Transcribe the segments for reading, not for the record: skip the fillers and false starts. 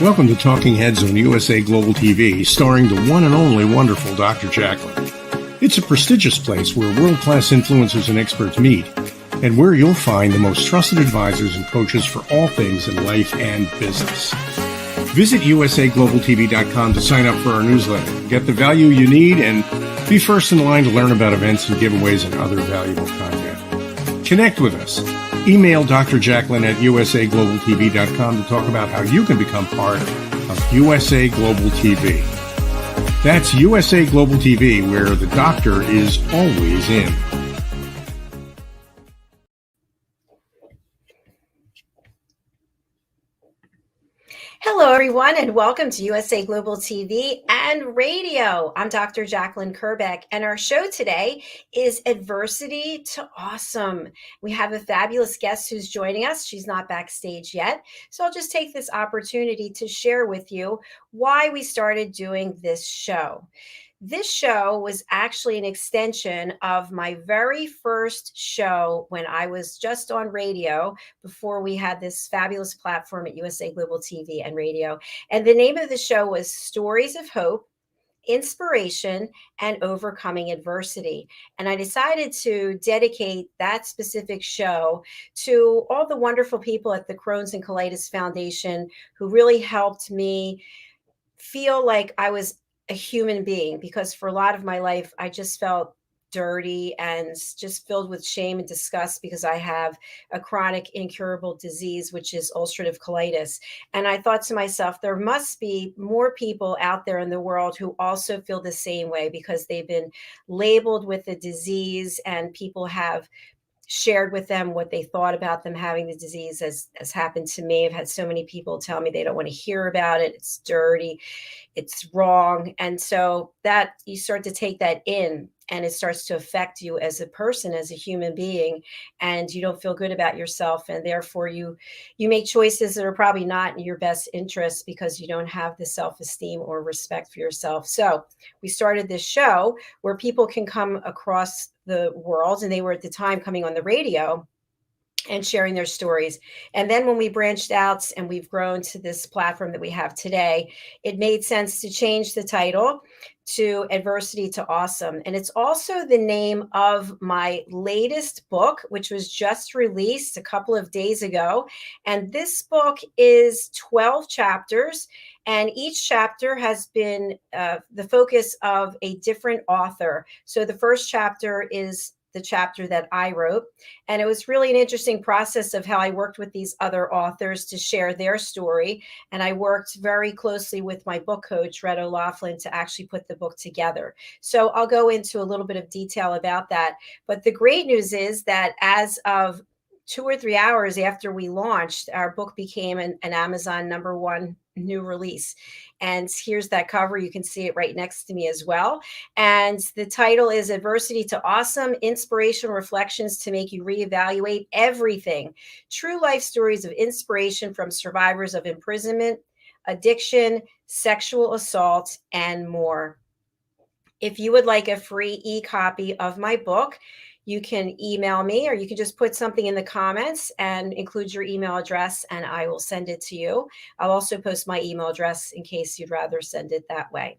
Welcome to Talking Heads on USA Global TV, starring the one and only wonderful Dr. JACALYN. It's a prestigious place where world-class influencers and experts meet, and where you'll find the most trusted advisors and coaches for all things in life and business. Visit usaglobaltv.com to sign up for our newsletter, get the value you need, and be first in line to learn about events and giveaways and other valuable content. Connect with us. Email Dr. JACALYN at usaglobaltv.com to talk about how you can become part of USA Global TV. That's USA Global TV, where the doctor is always in. Hello, everyone, and welcome to USA Global TV and Radio. I'm Dr. JACALYN KERBECK, and our show today is Adversity to Awesome. We have a fabulous guest who's joining us. She's not backstage yet, so I'll just take this opportunity to share with you why we started doing this show. This show was actually an extension of my very first show when I was just on radio before we had this fabulous platform at USA Global TV and Radio. And the name of the show was Stories of Hope, Inspiration, and Overcoming Adversity. And I decided to dedicate that specific show to all the wonderful people at the Crohn's and Colitis Foundation who really helped me feel like I was a human being, because for a lot of my life, I just felt dirty and just filled with shame and disgust because I have a chronic incurable disease, which is ulcerative colitis. And I thought to myself, there must be more people out there in the world who also feel the same way, because they've been labeled with the disease and people have shared with them what they thought about them having the disease, as happened to me. I've had so many people tell me they don't want to hear about it. It's dirty, it's wrong. And so that you start to take that in, and it starts to affect you as a person, as a human being, and you don't feel good about yourself. And therefore you make choices that are probably not in your best interest because you don't have the self-esteem or respect for yourself. So we started this show where people can come across the world, and they were at the time coming on the radio and sharing their stories. And then when we branched out and we've grown to this platform that we have today, it made sense to change the title to Adversity to Awesome. And it's also the name of my latest book, which was just released a couple of days ago. And this book is 12 chapters, and each chapter has been the focus of a different author. So the first chapter is the chapter that I wrote. And it was really an interesting process of how I worked with these other authors to share their story. And I worked very closely with my book coach, Red O'Loughlin, to actually put the book together. So I'll go into a little bit of detail about that. But the great news is that as of 2 or 3 hours after we launched, our book became an Amazon #1 new release. And here's that cover. You can see it right next to me as well. And the title is Adversity to Awesome, Inspirational Reflections to Make You Reevaluate Everything. True life stories of inspiration from survivors of imprisonment, addiction, sexual assault, and more. If you would like a free e-copy of my book, you can email me, or you can just put something in the comments and include your email address, and I will send it to you. I'll also post my email address in case you'd rather send it that way.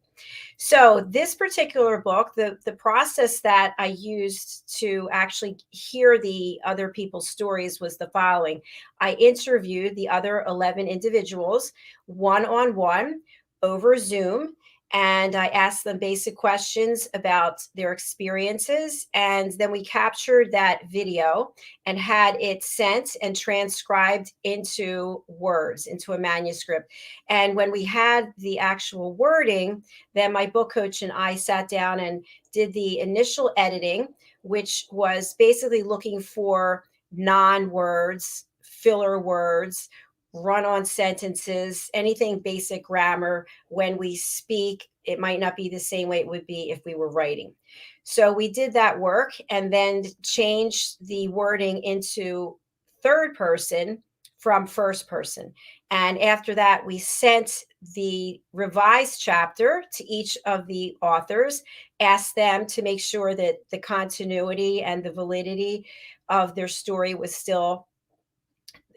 So this particular book, the process that I used to actually hear the other people's stories was the following. I interviewed the other 11 individuals one-on-one over Zoom. And I asked them basic questions about their experiences. And then we captured that video and had it sent and transcribed into words, into a manuscript. And when we had the actual wording, then my book coach and I sat down and did the initial editing, which was basically looking for non-words, filler words, run-on sentences, anything basic grammar. When we speak, it might not be the same way it would be if we were writing. So we did that work and then changed the wording into third person from first person. And after that, we sent the revised chapter to each of the authors, asked them to make sure that the continuity and the validity of their story was still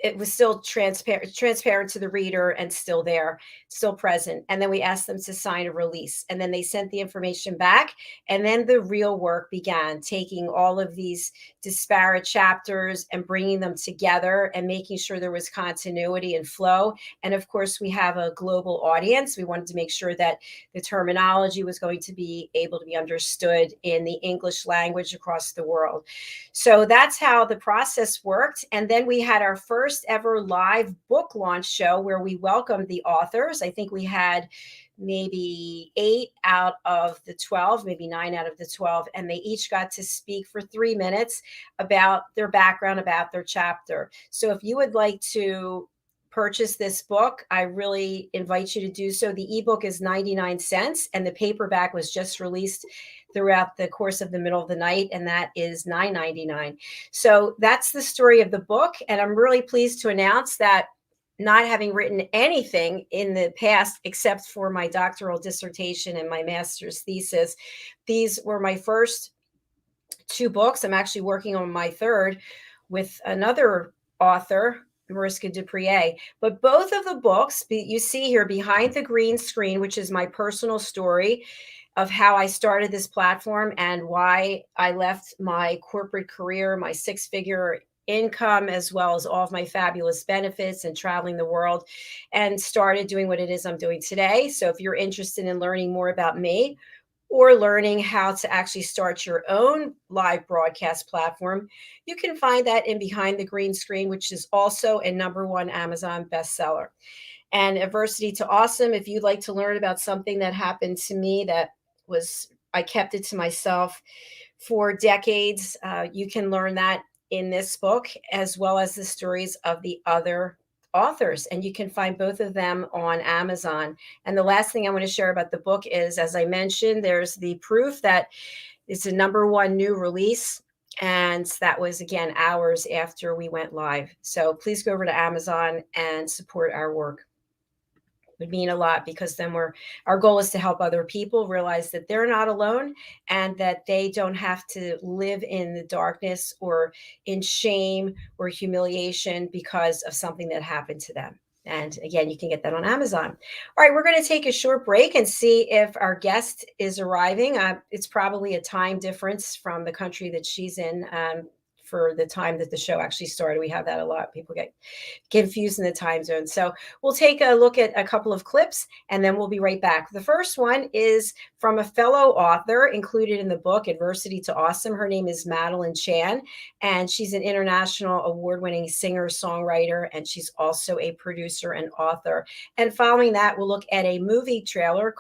it was still transparent to the reader and still there, still present. And then we asked them to sign a release, and then they sent the information back. And then the real work began, taking all of these disparate chapters and bringing them together and making sure there was continuity and flow. And of course, we have a global audience. We wanted to make sure that the terminology was going to be able to be understood in the English language across the world. So that's how the process worked. And then we had our first ever live book launch show where we welcomed the authors. I think we had maybe 8 out of the 12, maybe 9 out of the 12, and they each got to speak for 3 minutes about their background, about their chapter. So if you would like to purchase this book, I really invite you to do so. The ebook is 99 cents, and the paperback was just released throughout the course of the middle of the night, and that is $9.99. So that's the story of the book, and I'm really pleased to announce that, not having written anything in the past except for my doctoral dissertation and my master's thesis, these were my first 2 books. I'm actually working on my third with another author, Mariska Duprier. But both of the books you see here behind the green screen, which is my personal story of how I started this platform and why I left my corporate career, my 6-figure income, as well as all of my fabulous benefits and traveling the world, and started doing what it is I'm doing today. So if you're interested in learning more about me or learning how to actually start your own live broadcast platform, you can find that in Behind the Green Screen, which is also a #1 Amazon bestseller. And Adversity to Awesome, if you'd like to learn about something that happened to me that I kept it to myself for decades, you can learn that in this book, as well as the stories of the other authors. And you can find both of them on Amazon. And the last thing I want to share about the book is, as I mentioned, there's the proof that it's a #1 new release. And that was, again, hours after we went live. So please go over to Amazon and support our work. Would mean a lot, because then our goal is to help other people realize that they're not alone and that they don't have to live in the darkness or in shame or humiliation because of something that happened to them. And again, you can get that on Amazon. All right, we're going to take a short break and see if our guest is arriving. It's probably a time difference from the country that she's in. For the time that the show actually started. We have that a lot. People get confused in the time zone. So we'll take a look at a couple of clips and then we'll be right back. The first one is from a fellow author included in the book, Adversity to Awesome. Her name is Madeline Chan, and she's an international award-winning singer-songwriter, and she's also a producer and author. And following that, we'll look at a movie trailer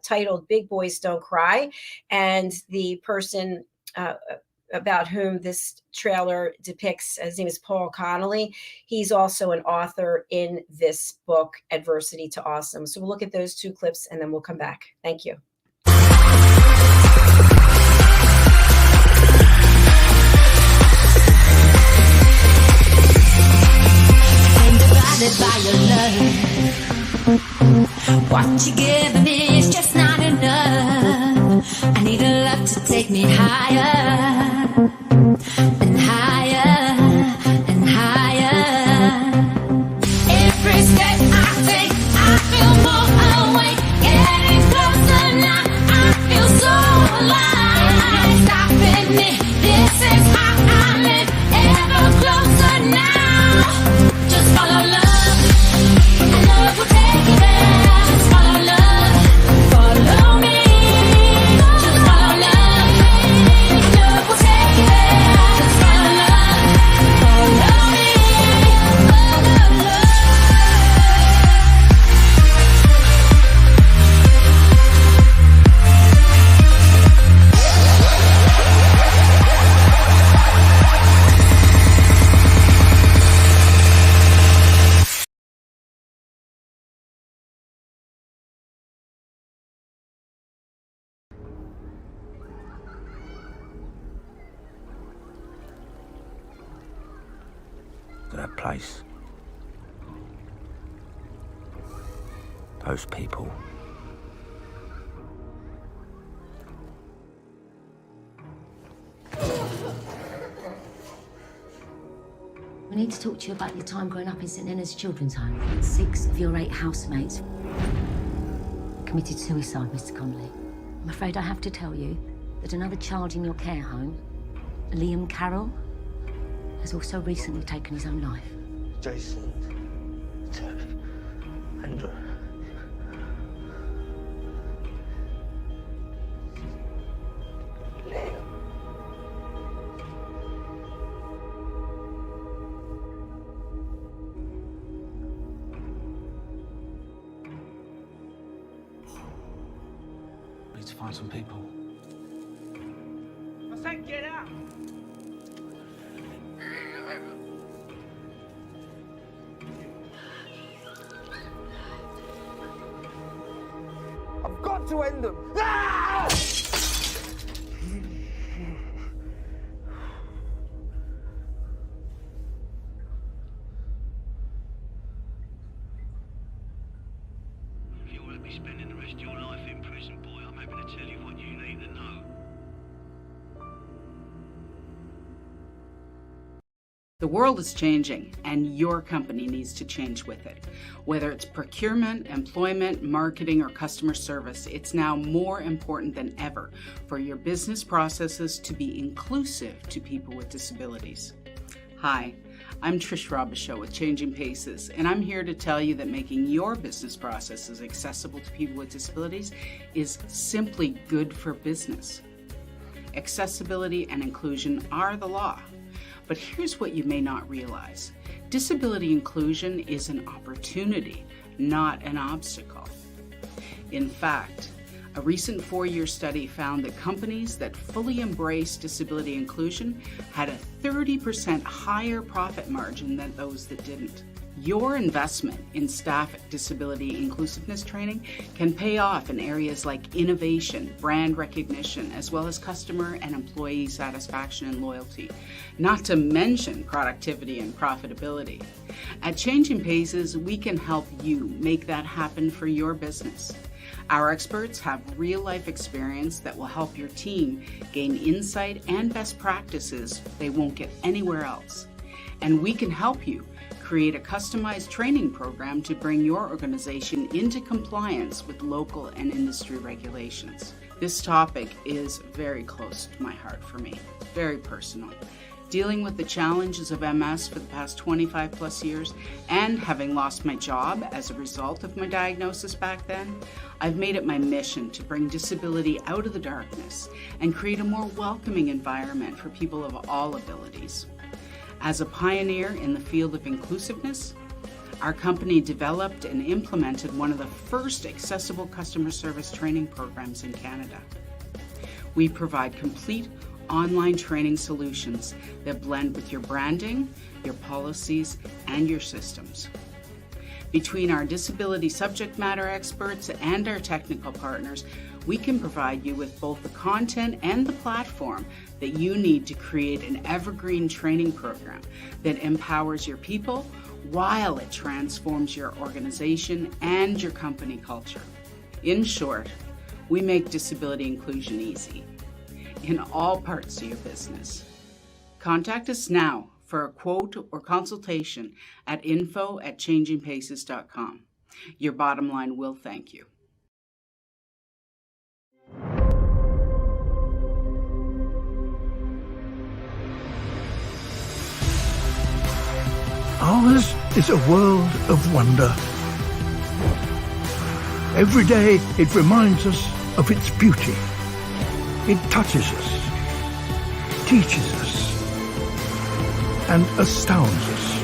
titled Big Boys Don't Cry, and the person about whom this trailer depicts, his name is Paul Connolly. He's also an author in this book, Adversity to Awesome. So we'll look at those 2 clips and then we'll come back. Thank you. By your love, what you giving me is just not enough. I need a love to take me higher and higher and higher. Every step I take, I feel more awake. Getting closer now, I feel so alive. Stopping me, this is how I live. Ever closer now, just follow love. Love will take you there. Just follow love. Follow me. Just follow love. Love will take you there. Just follow love. Follow me. Follow love. That place, those people. We need to talk to you about your time growing up in St Leonard's Children's Home. 6 of your 8 housemates committed suicide, Mr. Connolly. I'm afraid I have to tell you that another child in your care home, Liam Carroll, has also recently taken his own life. Jason, Terry, Andrew. Liam. We need to find some people. I said get out! I've got to end them! Ah! If you want to be spending the rest of your life in prison, boy, I'm happy to tell you what you need to know. The world is changing, and your company needs to change with it. Whether it's procurement, employment, marketing, or customer service, it's now more important than ever for your business processes to be inclusive to people with disabilities. Hi, I'm Trish Robichaud with Changing Paces, and I'm here to tell you that making your business processes accessible to people with disabilities is simply good for business. Accessibility and inclusion are the law. But here's what you may not realize. Disability inclusion is an opportunity, not an obstacle. In fact, a recent 4-year study found that companies that fully embrace disability inclusion had a 30% higher profit margin than those that didn't. Your investment in staff disability inclusiveness training can pay off in areas like innovation, brand recognition, as well as customer and employee satisfaction and loyalty, not to mention productivity and profitability. At Changing Paces, we can help you make that happen for your business. Our experts have real-life experience that will help your team gain insight and best practices they won't get anywhere else. And we can help you create a customized training program to bring your organization into compliance with local and industry regulations. This topic is very close to my heart for me, very personal. Dealing with the challenges of MS for the past 25 plus years and having lost my job as a result of my diagnosis back then, I've made it my mission to bring disability out of the darkness and create a more welcoming environment for people of all abilities. As a pioneer in the field of inclusiveness, our company developed and implemented one of the first accessible customer service training programs in Canada. We provide complete online training solutions that blend with your branding, your policies, and your systems. Between our disability subject matter experts and our technical partners, we can provide you with both the content and the platform that you need to create an evergreen training program that empowers your people while it transforms your organization and your company culture. In short, we make disability inclusion easy in all parts of your business. Contact us now for a quote or consultation at info@changingpaces.com. Your bottom line will thank you. Ours is a world of wonder. Every day it reminds us of its beauty. It touches us, teaches us, and astounds us.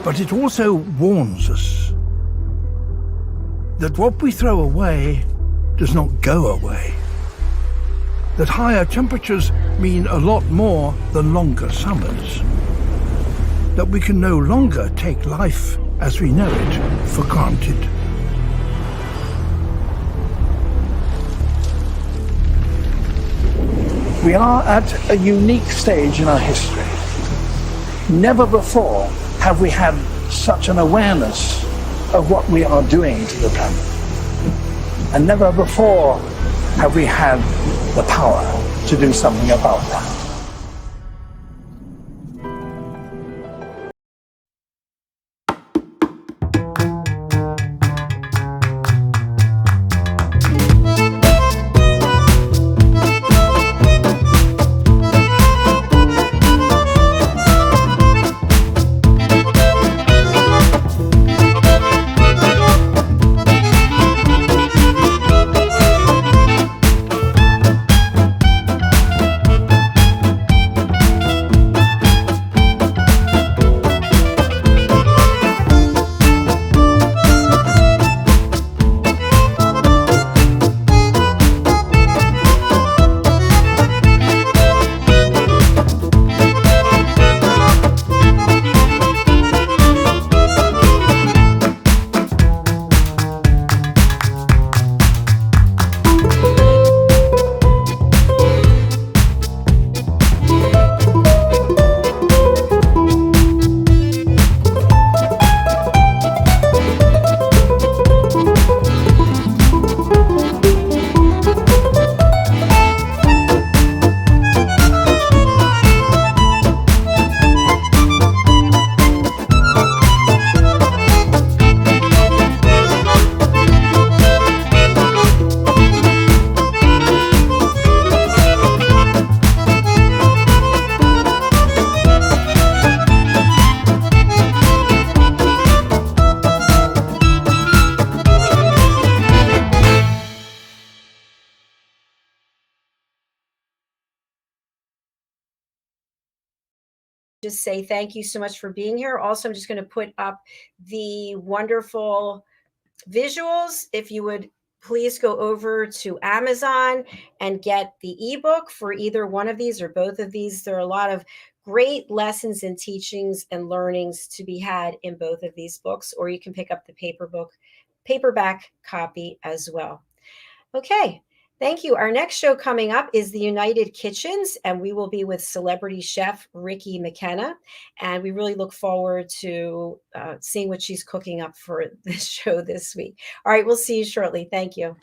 But it also warns us that what we throw away does not go away. That higher temperatures mean a lot more than longer summers. That we can no longer take life as we know it for granted. We are at a unique stage in our history. Never before have we had such an awareness of what we are doing to the planet. And never before have we had the power to do something about that. Just say thank you so much for being here. Also, I'm just going to put up the wonderful visuals. If you would please go over to Amazon and get the ebook for either one of these or both of these. There are a lot of great lessons and teachings and learnings to be had in both of these books, or you can pick up the paperback copy as well. Okay. Thank you. Our next show coming up is the United Kitchens, and we will be with celebrity chef Ricky McKenna. And we really look forward to seeing what she's cooking up for this show this week. All right, we'll see you shortly. Thank you.